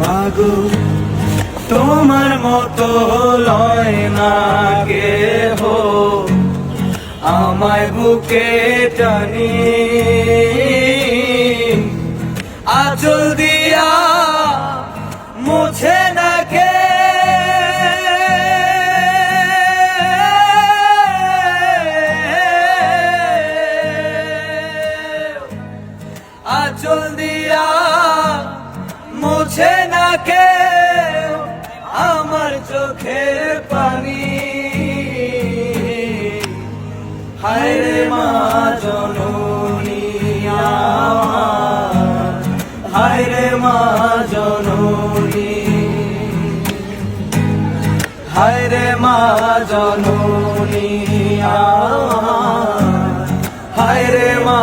মাগো তোমার মতো লয় না কেহ, আমায় বুকে টানি আঁচল দিয়া মুছে না কে, আঁচল দিয়া মুছে না কে আমার চোখের পানি। হায় রে মা জননী আমার, হায় রে মা জননী, হায় রে মা জননী আমার, হায় রে মা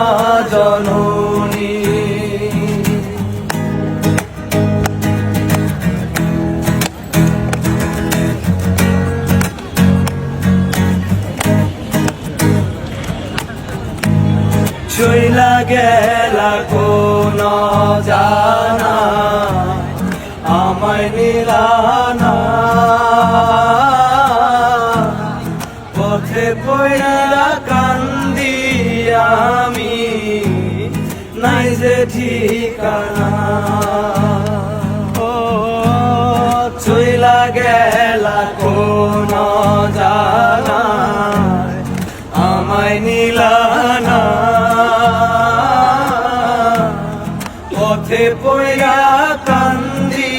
জননী। চইলা গেলা কোন জানা আমায় নিলানা, পথে পড়া কান্দি আমি নাই যে ঠিকানা। ও চইলা গেলা কোন জানা আমায় নিলানা, পথে পড়া কান্দি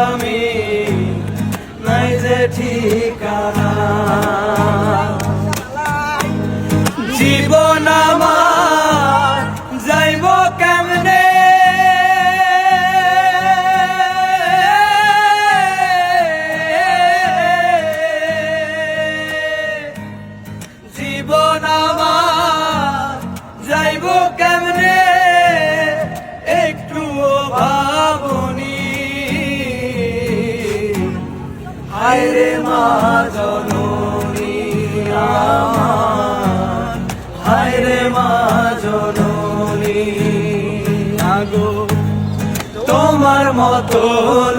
আমি নাই যে ঠিকানা। জীবন আমার যাইব কেমনে, জীবন আমার যাইব কেমনে একটুও ভাবনি। হায় রে মা জননী আমার, হায় রে মা জননী। আগো তোমার মতো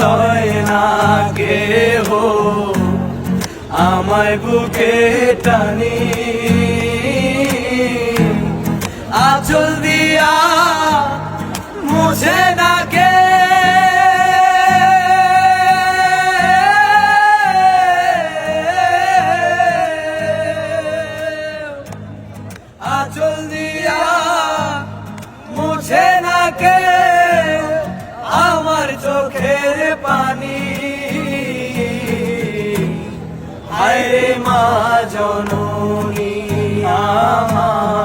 লয় না কেহ, আমায় বুকে টানি আঁচল দিয়া মুছে না কে, আঁচল দিয়া মুছে না কে আমার চোখের পানি। হায় রে মা জননী আমার,